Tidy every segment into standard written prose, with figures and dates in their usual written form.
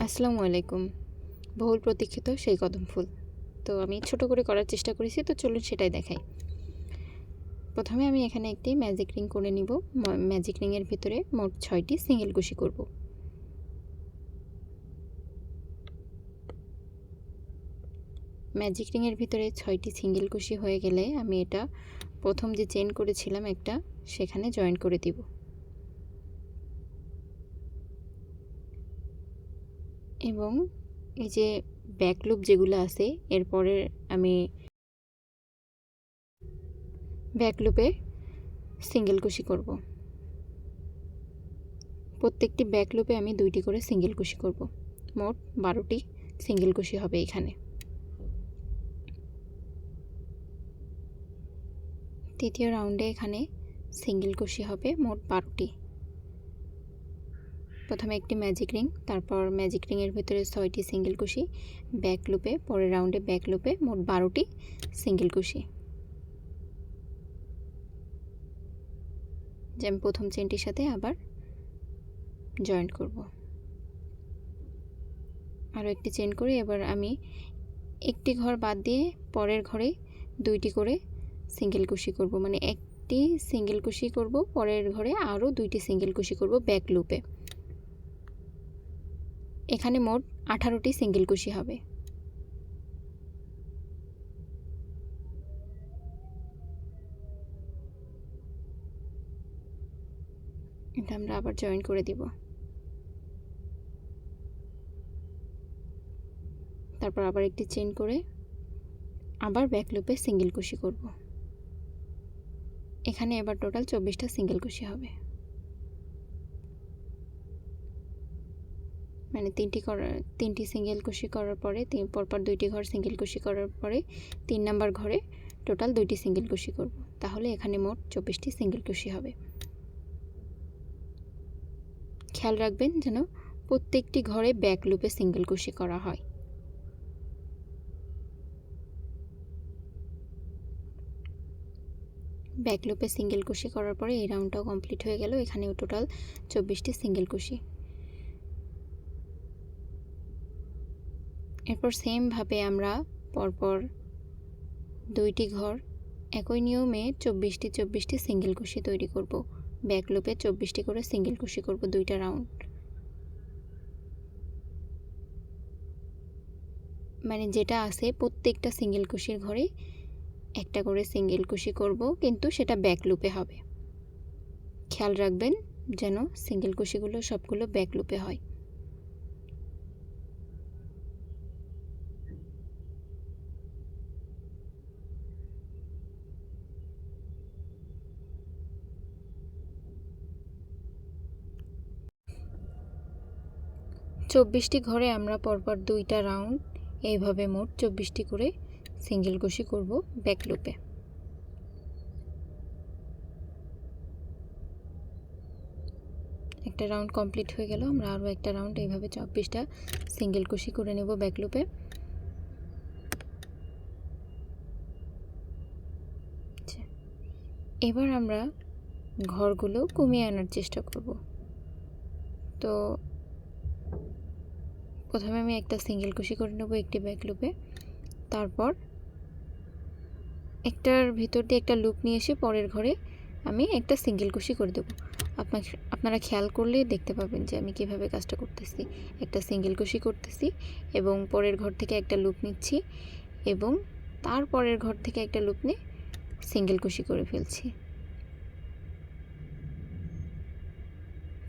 আসসালামু আলাইকুম। বহুল প্রতীক্ষিত সেই কদম ফুল। তো আমি ছোট করে করার চেষ্টা করেছি, তো চলুন সেটাই দেখাই। প্রথমে আমি এখানে একটি ম্যাজিক রিং করে নিব। ম্যাজিক রিংয়ের ভিতরে মোট 6টি সিঙ্গেল কুশি করব। ম্যাজিক রিংয়ের ভিতরে 6টি সিঙ্গেল কুশি হয়ে গেলে আমি এটা প্রথম যে চেইন করেছিলাম একটা, সেখানে জয়েন করে দিব। এবং এই যে ব্যাক লুপ যেগুলো আছে, এরপরে আমি ব্যাক লুপে সিঙ্গেল কুশি করব। প্রত্যেকটি ব্যাক লুপে আমি 2টি করে সিঙ্গেল কুশি করব। মোট 12টি সিঙ্গেল কুশি হবে এখানে। তৃতীয় রাউন্ডে এখানে সিঙ্গেল কুশি হবে মোট 12টি। প্রথমে একটি ম্যাজিক রিং, তারপর ম্যাজিক রিংয়ের ভিতরে 6টি সিঙ্গেল কুশি, ব্যাক লুপে, পরের রাউন্ডে ব্যাক লুপে মোট 12টি সিঙ্গেল কুশি। যে আমি প্রথম চেনটির সাথে আবার জয়েন্ট করব। আরও একটি চেন করে এবার আমি একটি ঘর বাদ দিয়ে পরের ঘরে 2টি করে সিঙ্গেল কুশি করব। মানে একটি সিঙ্গেল কুশি করব, পরের ঘরে আরও 2টি সিঙ্গেল কুশি করব ব্যাক লুপে। এখানে মোট 18টি সিঙ্গেল কুশি হবে। এটা আমরা আবার জয়েন করে দিব। তারপর আবার একটি চেন করে আবার ব্যাক লুপে সিঙ্গেল কুশি করব। এখানে এবার টোটাল 24টা সিঙ্গেল কুশি হবে। মানে 3টি সিঙ্গেল কুশি করার পরে পরপর 2টি ঘর সিঙ্গেল কুশি করার পরে 3 নাম্বার ঘরে টোটাল 2টি সিঙ্গেল কুশি করব। তাহলে এখানে মোট 24টি সিঙ্গেল কুশি হবে। খেয়াল রাখবেন যেন প্রত্যেকটি ঘরে ব্যাক লুপে সিঙ্গেল কুশি করা হয়। ব্যাক লুপে সিঙ্গেল কুশি করার পরে এই রাউন্ডটাও কমপ্লিট হয়ে গেল। এখানেও টোটাল 24টি সিঙ্গেল কুশি। এরপর সেমভাবে আমরা পরপর 2টি ঘর একই নিয়মে 24টি সিঙ্গেল কুশি তৈরি করব। ব্যাক লুপে 24টি করে সিঙ্গেল কুশি করব 2টা রাউন্ড। মানে যেটা আছে প্রত্যেকটা সিঙ্গেল কুশির ঘরে একটা করে সিঙ্গেল কুশি করব, কিন্তু সেটা ব্যাক লুপে হবে। খেয়াল রাখবেন যেন সিঙ্গেল কুশিগুলো সবগুলো ব্যাক লুপে হয়। চব্বিশটি ঘরে আমরা পরপর 2টা রাউন্ড এইভাবে মোট 24টি করে সিঙ্গেল কুশি করব ব্যাক লুপে। একটা রাউন্ড কমপ্লিট হয়ে গেল। আমরা আরও একটা রাউন্ড এইভাবে 24টা সিঙ্গেল কুশি করে নেব ব্যাক লুপে। এবার আমরা ঘরগুলো কমিয়ে আনার চেষ্টা করব। তো প্রথমে আমি একটা সিঙ্গেল কুশি করে নেব একটি ব্যাক লুপে, তারপর একটার ভিতর দিয়ে একটা লুপ নিয়ে এসে পরের ঘরে আমি একটা সিঙ্গেল কুশি করে দেব। আপনারা খেয়াল করলে দেখতে পাবেন যে আমি কিভাবে কাজটা করতেছি। একটা সিঙ্গেল কুশি করতেছি এবং পরের ঘর থেকে একটা লুপ নিচ্ছি এবং তারপরের ঘর থেকে একটা লুপ নিয়ে সিঙ্গেল কুশি করে ফেলছি।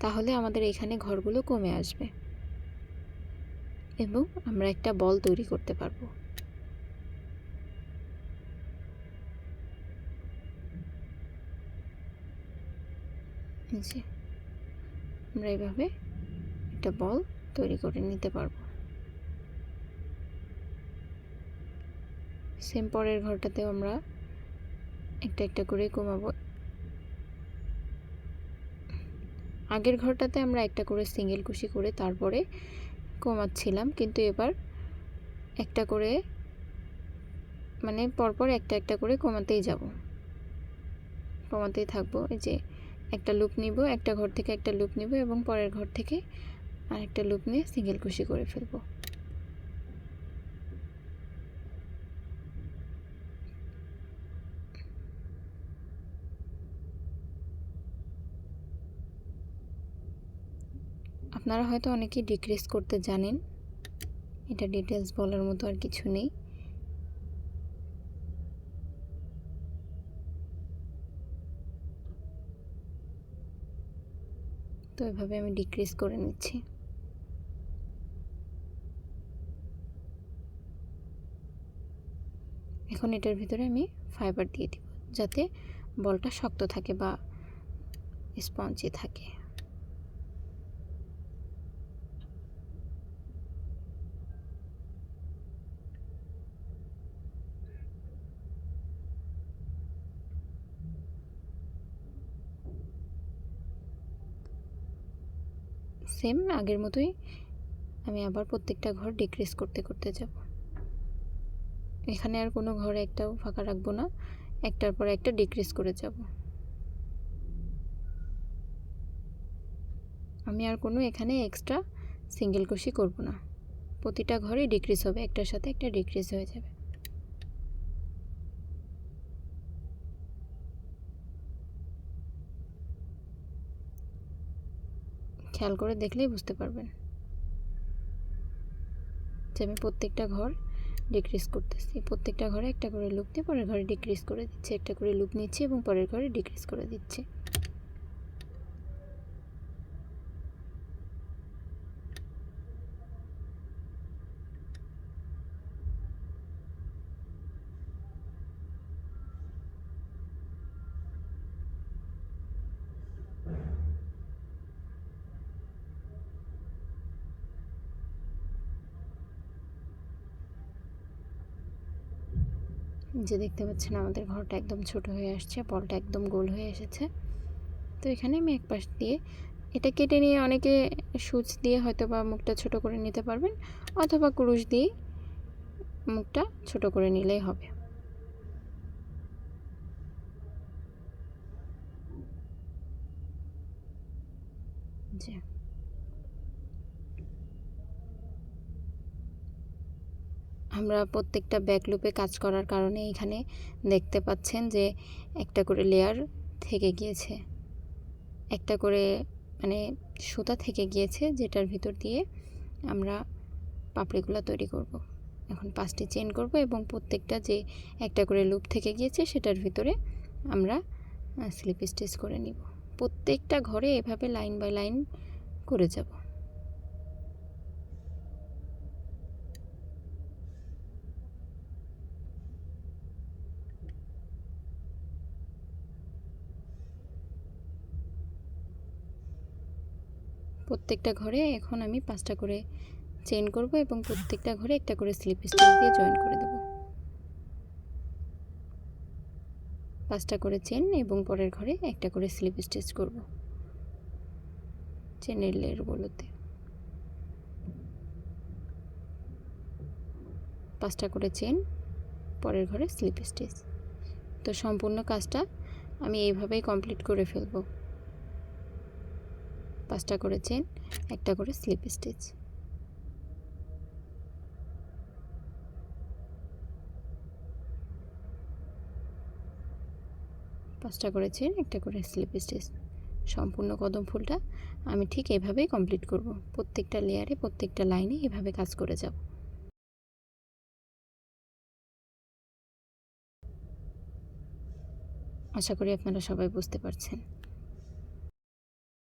তাহলে আমাদের এখানে ঘরগুলো কমে আসবে এবং আমরা একটা বল তৈরি করতে পারবো। আমরা এইভাবে একটা বল তৈরি করে নিতে পারবো। সেম পরের ঘরটাতেও আমরা একটা একটা করে কমাবো। আগের ঘরটাতে আমরা একটা করে সিঙ্গেল কুশি করে তারপরে কমাচ্ছিলাম, কিন্তু এবার একটা করে মানে পরপর একটা একটা করে কমাতেই থাকবো। এই যে একটা লুপ নিব, একটা ঘর থেকে একটা লুপ নিব এবং পরের ঘর থেকে আর একটা লুপ নিয়ে সিঙ্গেল কুশি করে ফেলবো। আপনারা হয়তো অনেকেই ডিক্রিজ করতে জানেন, এটা ডিটেলস বলার মতো আর কিছু নেই। তো এভাবে আমি ডিক্রিজ করে নিচ্ছি। এখন এটার ভিতরে আমি ফাইবার দিয়ে দিব যাতে বলটা শক্ত থাকে বা স্পঞ্জি থাকে। সেম আগের মতোই আমি আবার প্রত্যেকটা ঘর ডিক্রিজ করতে করতে যাব। এখানে আর কোনো ঘরে একটাও ফাঁকা রাখবো না, একটার পর একটা ডিক্রিজ করে যাব। আমি আর কোনো এখানে এক্সট্রা সিঙ্গেল কুশি করব না, প্রতিটা ঘরে ডিক্রিজ হবে, একটার সাথে একটা ডিক্রিজ হয়ে যাবে। খেয়াল করে দেখলেই বুঝতে পারবেন যে আমি প্রত্যেকটা ঘর ডিক্রিজ করতেছি। প্রত্যেকটা ঘরে একটা করে লুপ দিয়ে পরের ঘরে ডিক্রিজ করে দিচ্ছি, একটা করে লুপ নিচ্ছি এবং পরের ঘরে ডিক্রিজ করে দিচ্ছি। যে দেখতে পাচ্ছেন আমাদের ঘরটা একদম ছোট হয়ে আসছে, বলটা একদম গোল হয়ে এসেছে। তো এখানে আমি এক পাশ দিয়ে এটা কেটে নিয়ে অনেকে সুচ দিয়ে হয়তো বা মুখটা ছোট করে নিতে পারবেন, অথবা কুরুশ দিয়ে মুখটা ছোট করে নিলেই হবে। যে আমরা প্রত্যেকটা ব্যাক লুপে কাজ করার কারণে এখানে দেখতে পাচ্ছেন যে একটা করে লেয়ার থেকে গিয়েছে, একটা করে মানে সুতা থেকে গিয়েছে, যেটার ভিতর দিয়ে আমরা পাপড়িগুলো তৈরি করব। এখন 5টি চেন করব এবং প্রত্যেকটা যে একটা করে লুপ থেকে গিয়েছে সেটার ভিতরে আমরা স্লিপ স্টিচ করে নিব। প্রত্যেকটা ঘরে এভাবে লাইন বাই লাইন করে যাব। প্রত্যেকটা ঘরে এখন আমি 5টা করে চেন করব এবং প্রত্যেকটা ঘরে একটা করে স্লিপ স্টিচ দিয়ে জয়েন করে দেব। 5টা করে চেন এবং পরের ঘরে একটা করে স্লিপ স্টিচ করব চেনের লেয়ারগুলোতে। 5টা করে চেন, পরের ঘরে স্লিপ স্টিচ। তো সম্পূর্ণ কাজটা আমি এইভাবেই কমপ্লিট করে ফেলব। 5টা করে চেন, একটা করে স্লিপ স্টিচ। 5টা করে চেন, একটা করে স্লিপ স্টিচ। সম্পূর্ণ কদম ফুলটা আমি ঠিক এভাবেই কমপ্লিট করব। প্রত্যেকটা লেয়ারে প্রত্যেকটা লাইনে এভাবে কাজ করে যাব। আশা করি আপনারা সবাই বুঝতে পারছেন।